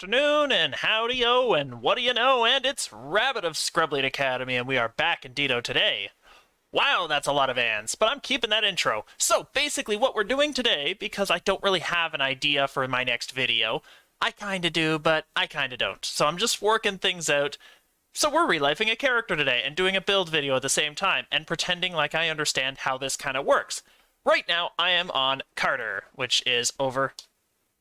afternoon, and howdy-o, and what do you know, and it's Rabbit of ScrubLeet Academy, and we are back in Dito today. Wow, that's a lot of ands, but I'm keeping that intro. So, basically what we're doing today, because I don't really have an idea for my next video, I kinda do, but I kinda don't. So I'm just working things out. So we're relifing a character today, and doing a build video at the same time, and pretending like I understand how this kinda works. Right now, I am on Cartyr, which is over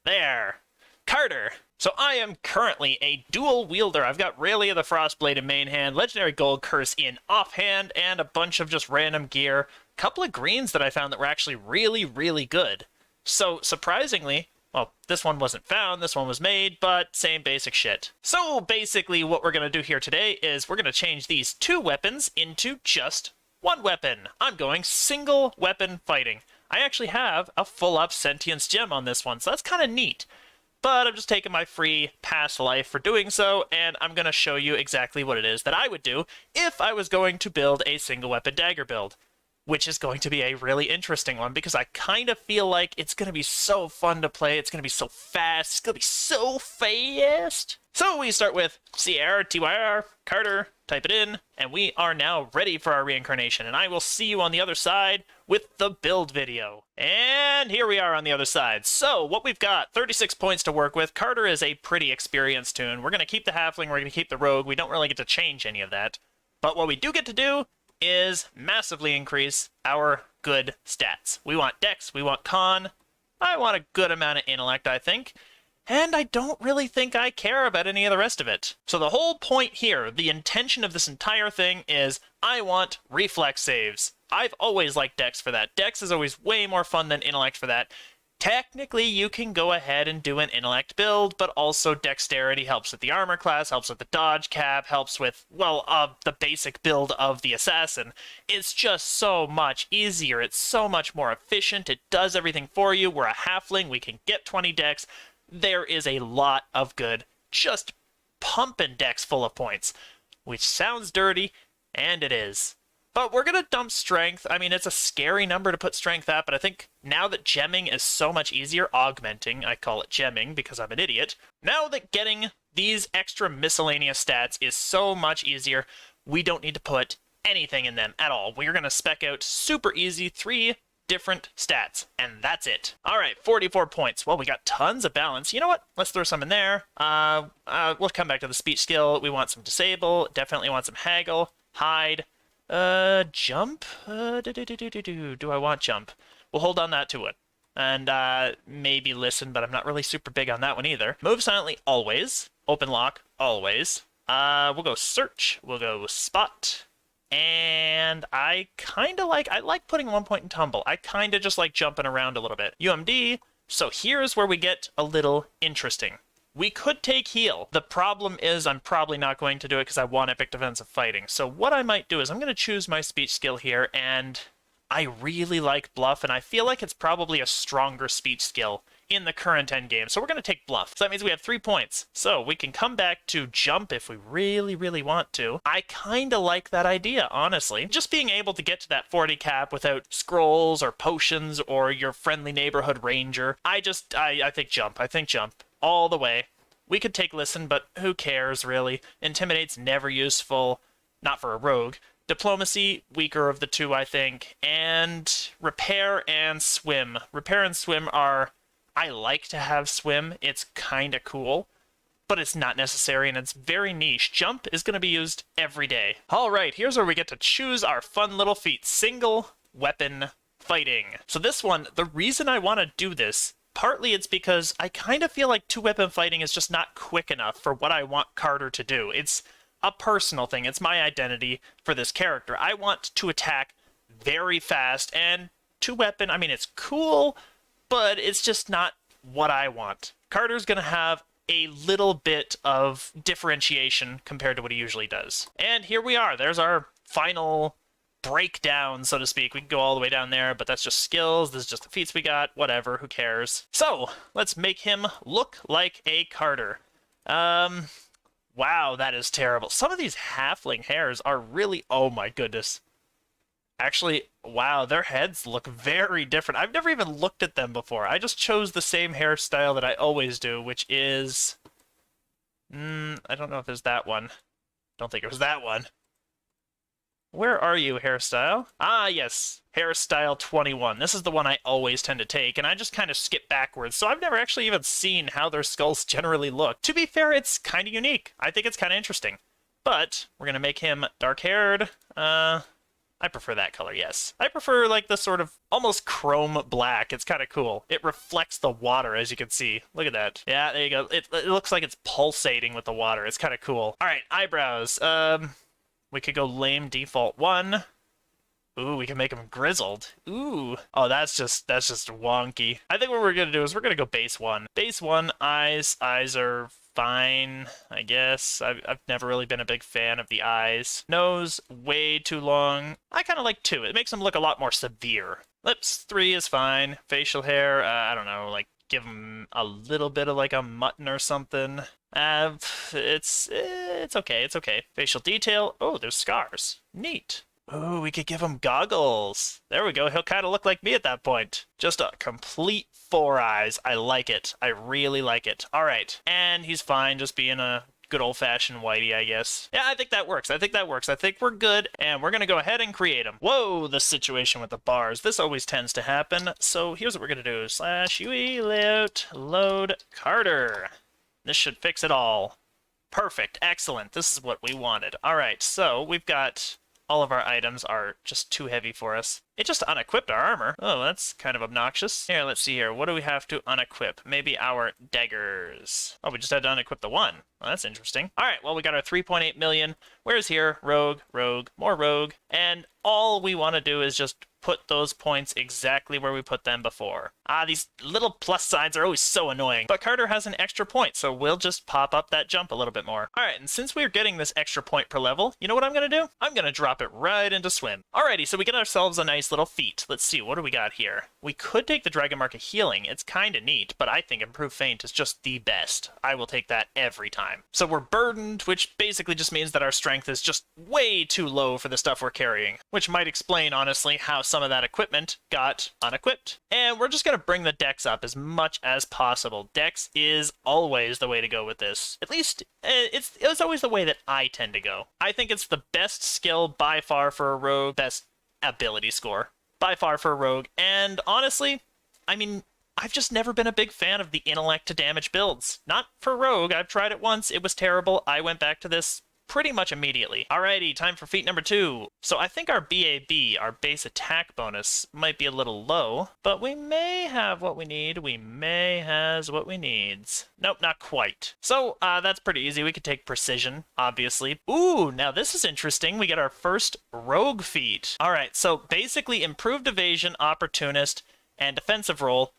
there. Cartyr. So I am currently a dual wielder. I've got Rayleigh of the Frostblade in main hand, Legendary Gold Curse in offhand, and a bunch of just random gear. A couple of greens that I found that were actually really, really good. So surprisingly, well, this one wasn't found, this one was made, but same basic shit. So basically what we're going to do here today is we're going to change these two weapons into just one weapon. I'm going single weapon fighting. I actually have a full-up sentience gem on this one, so that's kind of neat. But I'm just taking my free past life for doing so, and I'm going to show you exactly what it is that I would do if I was going to build a single weapon dagger build, which is going to be a really interesting one because I kind of feel like it's going to be so fun to play, it's going to be so fast, it's going to be so fast. So we start with CRTYR, Cartyr, type it in, and we are now ready for our reincarnation, and I will see you on the other side with the build video. And here we are on the other side. So what we've got, 36 points to work with. Cartyr is a pretty experienced toon. We're going to keep the halfling, we're going to keep the rogue. We don't really get to change any of that. But what we do get to do is massively increase our good stats. We want dex, we want con, I want a good amount of intellect, I think. And I don't really think I care about any of the rest of it. So the whole point here, the intention of this entire thing is I want reflex saves. I've always liked dex for that. Dex is always way more fun than intellect for that. Technically, you can go ahead and do an intellect build, but also dexterity helps with the armor class, helps with the dodge cap, helps with, well, the basic build of the assassin. It's just so much easier. It's so much more efficient. It does everything for you. We're a halfling. We can get 20 dex. There is a lot of good, just pumping decks full of points, which sounds dirty, and it is. But we're going to dump strength. I mean, it's a scary number to put strength at, but I think now that gemming is so much easier, augmenting, I call it gemming because I'm an idiot, now that getting these extra miscellaneous stats is so much easier, we don't need to put anything in them at all. We're going to spec out super easy 3 different stats, and that's it. All right, 44 points. Well, we got tons of balance. You know what? Let's throw some in there. We'll come back to the speech skill. We want some disable. Definitely want some haggle, hide, jump. Do I want jump? We'll hold on that to it, and maybe listen, but I'm not really super big on that one either. Move silently always. Open lock always. We'll go search. We'll go spot. And I like putting 1 point in tumble. I kind of just like jumping around a little bit. UMD, so here's where we get a little interesting. We could take heal. The problem is I'm probably not going to do it because I want epic defensive fighting. So what I might do is I'm going to choose my speech skill here, and I really like bluff, and I feel like it's probably a stronger speech skill in the current endgame. So we're going to take bluff. So that means we have 3 points. So we can come back to jump if we really, really want to. I kind of like that idea, honestly. Just being able to get to that 40 cap without scrolls or potions or your friendly neighborhood ranger. I think jump. I think jump all the way. We could take listen, but who cares, really? Intimidate's never useful. Not for a rogue. Diplomacy, weaker of the two, I think. And repair and swim. Repair and swim are... I like to have swim, it's kinda cool, but it's not necessary and it's very niche. Jump is going to be used every day. Alright, here's where we get to choose our fun little feat. Single weapon fighting. So this one, the reason I want to do this, partly it's because I kind of feel like 2 weapon fighting is just not quick enough for what I want Cartyr to do. It's a personal thing, it's my identity for this character. I want to attack very fast, and 2 weapon, I mean, it's cool, but it's just not what I want. Cartyr's going to have a little bit of differentiation compared to what he usually does. And here we are. There's our final breakdown, so to speak. We can go all the way down there, but that's just skills. This is just the feats we got. Whatever, who cares? So, let's make him look like a Cartyr. Wow, that is terrible. Some of these halfling hairs are really... Oh my goodness. Actually, wow, their heads look very different. I've never even looked at them before. I just chose the same hairstyle that I always do, which is I don't know if there's that one. Don't think it was that one. Where are you, hairstyle? Ah, yes. Hairstyle 21. This is the one I always tend to take, and I just kind of skip backwards, so I've never actually even seen how their skulls generally look. To be fair, it's kind of unique. I think it's kind of interesting. But we're going to make him dark-haired. I prefer that color, yes. I prefer, like, the sort of almost chrome black. It's kind of cool. It reflects the water, as you can see. Look at that. Yeah, there you go. It looks like it's pulsating with the water. It's kind of cool. All right, eyebrows. We could go lame default 1. Ooh, we can make him grizzled. Ooh. Oh, that's just wonky. I think what we're gonna do is we're gonna go base 1. Base 1, eyes. Eyes are fine, I guess. I've never really been a big fan of the eyes. Nose, way too long. I kind of like 2. It makes him look a lot more severe. Lips, 3 is fine. Facial hair, I don't know, like give him a little bit of like a mutton or something. It's okay, it's okay. Facial detail, oh, there's scars. Neat. Ooh, we could give him goggles. There we go, he'll kind of look like me at that point. Just a complete 4 eyes. I like it. I really like it. All right, and he's fine just being a good old-fashioned whitey, I guess. Yeah, I think that works. I think that works. I think we're good, and we're gonna go ahead and create him. Whoa, the situation with the bars. This always tends to happen. So here's what we're gonna do. /UE layout load Cartyr. This should fix it all. Perfect. Excellent. This is what we wanted. All right, so we've got all of our items are just too heavy for us. It just unequipped our armor. Oh, that's kind of obnoxious. Here, let's see here. What do we have to unequip? Maybe our daggers. Oh, we just had to unequip the 1. Well, that's interesting. All right, well, we got our 3.8 million. Where's here? Rogue, rogue, more rogue. And all we want to do is just put those points exactly where we put them before. Ah, these little plus signs are always so annoying. But Cartyr has an extra point, so we'll just pop up that jump a little bit more. All right, and since we're getting this extra point per level, you know what I'm going to do? I'm going to drop it right into swim. Alrighty, so we get ourselves a nice little feat. Let's see, what do we got here? We could take the Dragon Mark of Healing. It's kind of neat, but I think Improved Feint is just the best. I will take that every time. So we're burdened, which basically just means that our strength is just way too low for the stuff we're carrying, which might explain, honestly, how some of that equipment got unequipped. And we're just going to bring the dex up as much as possible. Dex is always the way to go with this. At least, it's always the way that I tend to go. I think it's the best skill by far for a rogue, best ability score by far for a rogue, and honestly, I mean, I've just never been a big fan of the intellect to damage builds. Not for rogue, I've tried it once, it was terrible, I went back to this pretty much immediately. Alrighty, time for feat number 2. So I think our BAB, our base attack bonus, might be a little low, but we may have what we need. We may has what we needs. Nope, not quite. So that's pretty easy. We could take precision, obviously. Ooh, now this is interesting. We get our first rogue feat. Alright, so basically improved evasion, opportunist, and defensive roll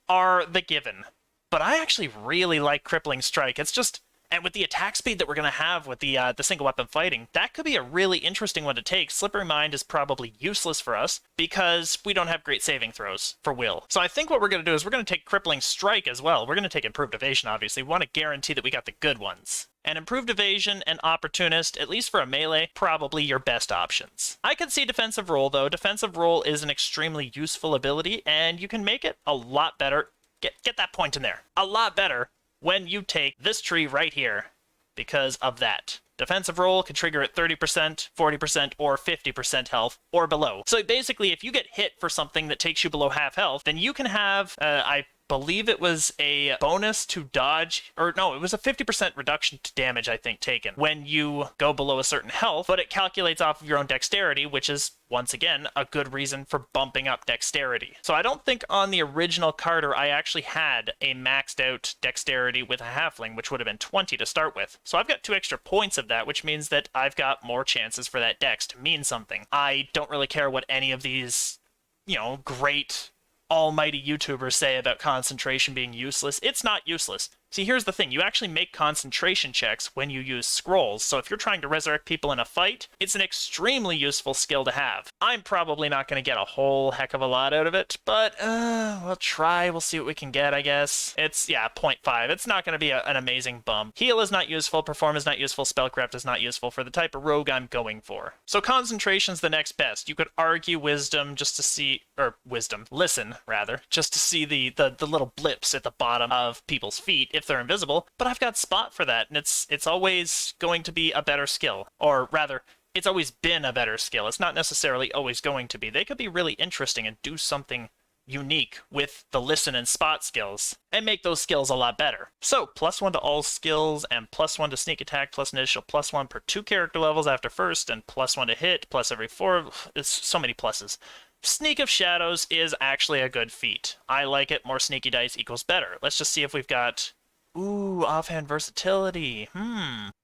are the given. But I actually really like crippling strike. It's just, and with the attack speed that we're going to have with the single weapon fighting, that could be a really interesting one to take. Slippery Mind is probably useless for us because we don't have great saving throws for will. So I think what we're going to do is we're going to take Crippling Strike as well. We're going to take Improved Evasion, obviously. We want to guarantee that we got the good ones. And Improved Evasion and Opportunist, at least for a melee, probably your best options. I could see Defensive Roll, though. Defensive Roll is an extremely useful ability, and you can make it a lot better. Get that point in there. A lot better when you take this tree right here, because of that. Defensive roll can trigger at 30%, 40%, or 50% health, or below. So basically, if you get hit for something that takes you below half health, then you can have, I believe it was a bonus to dodge, or no, it was a 50% reduction to damage, I think, taken when you go below a certain health, but it calculates off of your own dexterity, which is, once again, a good reason for bumping up dexterity. So I don't think on the original Cartyr I actually had a maxed out dexterity with a halfling, which would have been 20 to start with. So I've got 2 extra points of that, which means that I've got more chances for that dex to mean something. I don't really care what any of these, you know, great almighty YouTubers say about concentration being useless. It's not useless. See, here's the thing. You actually make concentration checks when you use scrolls, so if you're trying to resurrect people in a fight, it's an extremely useful skill to have. I'm probably not going to get a whole heck of a lot out of it, but we'll try. We'll see what we can get, I guess. It's, yeah, 0.5. It's not going to be an amazing bump. Heal is not useful, Perform is not useful, Spellcraft is not useful for the type of rogue I'm going for. So concentration's the next best. You could argue Wisdom just to see, or Wisdom, Listen, rather, just to see the little blips at the bottom of people's feet. if they're invisible, but I've got spot for that, and it's always going to be a better skill. Or rather, it's always been a better skill. It's not necessarily always going to be. They could be really interesting and do something unique with the listen and spot skills and make those skills a lot better. So +1 to all skills and +1 to sneak attack plus an additional +1 per 2 character levels after first, and +1 to hit plus every 4. It's so many pluses. Sneak of Shadows is actually a good feat. I like it. More sneaky dice equals better. Let's just see if we've got... Ooh, offhand versatility.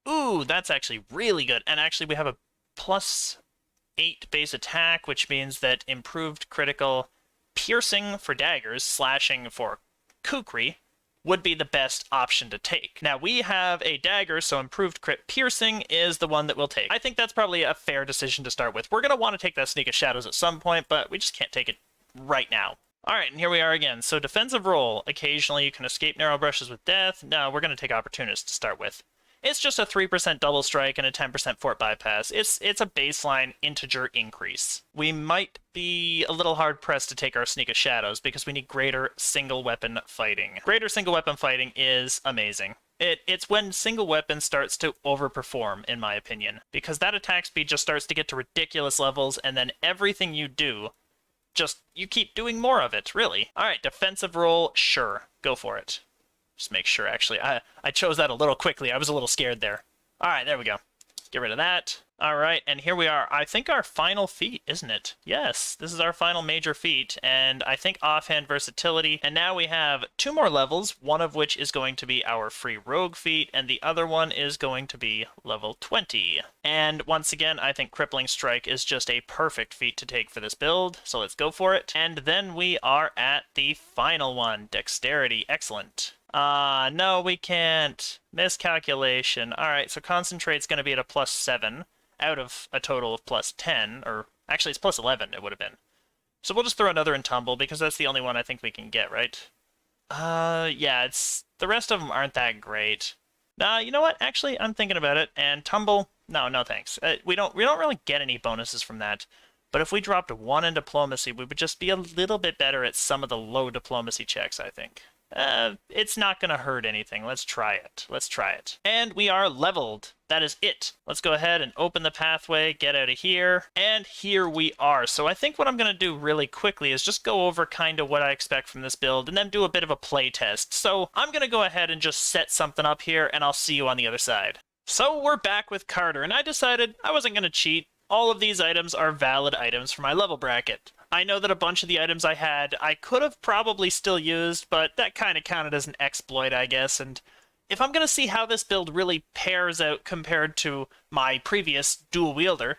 Ooh, that's actually really good. And actually we have a +8 base attack, which means that improved critical piercing for daggers, slashing for kukri, would be the best option to take. Now, we have a dagger, so improved crit piercing is the one that we'll take. I think that's probably a fair decision to start with. We're going to want to take that Sneak of Shadows at some point, but we just can't take it right now. Alright, and here we are again. So defensive roll. Occasionally you can escape narrow brushes with death. No, we're going to take opportunist to start with. It's just a 3% double strike and a 10% fort bypass. It's a baseline integer increase. We might be a little hard-pressed to take our Sneak of Shadows because we need greater single weapon fighting. Greater single weapon fighting is amazing. It's when single weapon starts to overperform, in my opinion, because that attack speed just starts to get to ridiculous levels, and then everything you do, you keep doing more of it, really. Alright, defensive roll, sure, go for it. Just make sure, actually. I chose that a little quickly. I was a little scared there. Alright, there we go. Get rid of that. Alright, and here we are. I think our final feat, isn't it? Yes, this is our final major feat, and I think offhand versatility. And now we have 2 more levels, one of which is going to be our free rogue feat, and the other one is going to be level 20. And once again, I think crippling strike is just a perfect feat to take for this build, so let's go for it. And then we are at the final one, dexterity. Excellent. No, we can't. Miscalculation. Alright, so concentrate's going to be at a +7 out of a total of +10, or actually it's +11 it would have been. So we'll just throw another in tumble because that's the only one I think we can get, right? Yeah, the rest of them aren't that great. Nah, you know what? Actually, I'm thinking about it, and tumble, no thanks. We don't really get any bonuses from that. But if we dropped 1 in diplomacy, we would just be a little bit better at some of the low diplomacy checks, I think. It's not gonna hurt anything. Let's try it. Let's try it. And we are leveled. That is it. Let's go ahead and open the pathway, get out of here, and here we are. So I think what I'm gonna do really quickly is just go over kind of what I expect from this build, and then do a bit of a play test. So I'm gonna go ahead and just set something up here, and I'll see you on the other side. So we're back with Cartyr, and I decided I wasn't gonna cheat. All of these items are valid items for my level bracket. I know that a bunch of the items I had, I could have probably still used, but that kind of counted as an exploit, I guess, and if I'm going to see how this build really pairs out compared to my previous dual-wielder,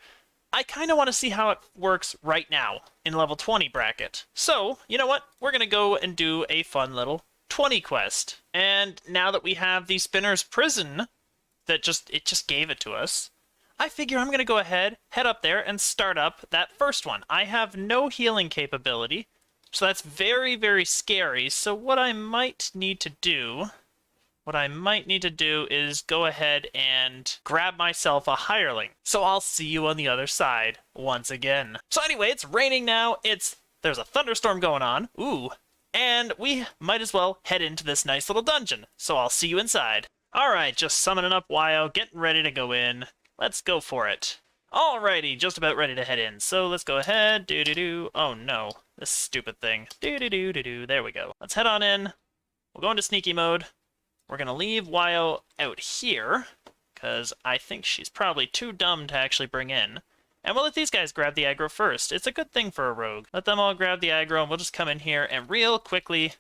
I kind of want to see how it works right now in level 20 bracket. So, you know what? We're going to go and do a fun little 20 quest. And now that we have the Spinner's Prison, it just gave it to us, I figure I'm going to go ahead, head up there, and start up that first one. I have no healing capability, so that's very, very scary. So what I might need to do is go ahead and grab myself a hireling. So I'll see you on the other side once again. So anyway, it's raining now. There's a thunderstorm going on. Ooh. And we might as well head into this nice little dungeon. So I'll see you inside. All right, just summoning up Wyo, getting ready to go in. Let's go for it. Alrighty, just about ready to head in. So let's go ahead. Do-do-do. Oh no, this stupid thing. Do-do-do-do-do. There we go. Let's head on in. We'll go into sneaky mode. We're going to leave Wyo out here, because I think she's probably too dumb to actually bring in. And we'll let these guys grab the aggro first. It's a good thing for a rogue. Let them all grab the aggro, and we'll just come in here and real quickly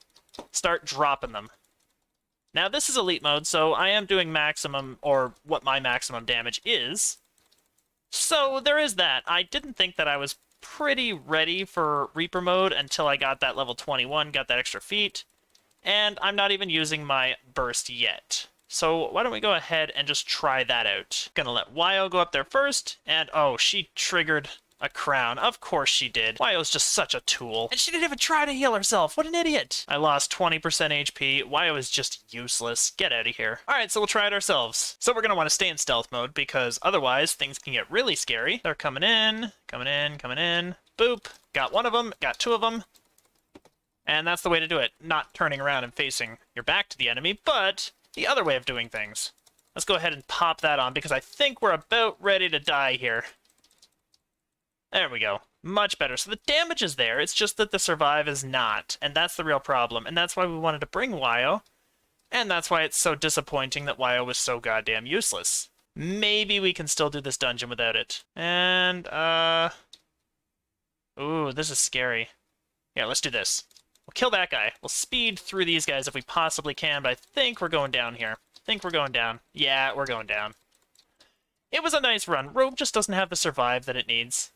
start dropping them. Now, this is elite mode, so I am doing maximum, or what my maximum damage is. So there is that. I didn't think that I was pretty ready for Reaper mode until I got that level 21, got that extra feat. And I'm not even using my burst yet. So why don't we go ahead and just try that out. Gonna let Wyo go up there first, and oh, she triggered a crown. Of course she did. Wyo's just such a tool. And she didn't even try to heal herself. What an idiot. I lost 20% HP. Wyo is just useless. Get out of here. Alright, so we'll try it ourselves. So we're going to want to stay in stealth mode because otherwise things can get really scary. They're coming in, coming in, coming in. Boop. Got one of them. Got two of them. And that's the way to do it. Not turning around and facing your back to the enemy, but the other way of doing things. Let's go ahead and pop that on, because I think we're about ready to die here. There we go. Much better. So the damage is there, it's just that the survive is not, and that's the real problem. And that's why we wanted to bring Wyo, and that's why it's so disappointing that Wyo was so goddamn useless. Maybe we can still do this dungeon without it. And, ooh, this is scary. Yeah, let's do this. We'll kill that guy. We'll speed through these guys if we possibly can, but I think we're going down here. I think we're going down. Yeah, we're going down. It was a nice run. Rogue just doesn't have the survive that it needs.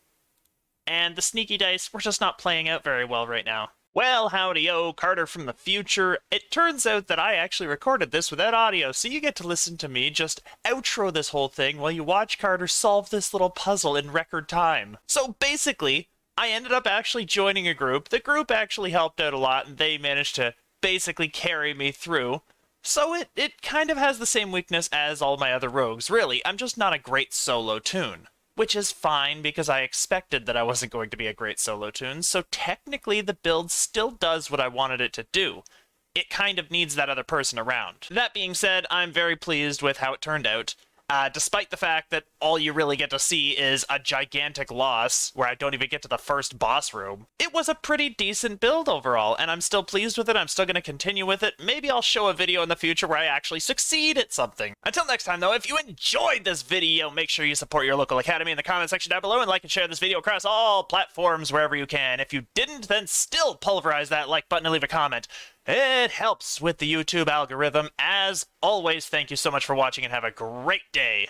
And the sneaky dice, we're just not playing out very well right now. Well, howdy-o, Carter from the future. It turns out that I actually recorded this without audio, so you get to listen to me just outro this whole thing while you watch Carter solve this little puzzle in record time. So basically, I ended up actually joining a group. The group actually helped out a lot, and they managed to basically carry me through. So it kind of has the same weakness as all my other rogues. Really, I'm just not a great solo toon. Which is fine, because I expected that I wasn't going to be a great solo toon, so technically the build still does what I wanted it to do. It kind of needs that other person around. That being said, I'm very pleased with how it turned out. Despite the fact that all you really get to see is a gigantic loss, where I don't even get to the first boss room, it was a pretty decent build overall, and I'm still pleased with it. I'm still going to continue with it. Maybe I'll show a video in the future where I actually succeed at something. Until next time, though, if you enjoyed this video, make sure you support your local academy in the comment section down below, and like and share this video across all platforms wherever you can. If you didn't, then still pulverize that like button and leave a comment. It helps with the YouTube algorithm. As always, thank you so much for watching and have a great day.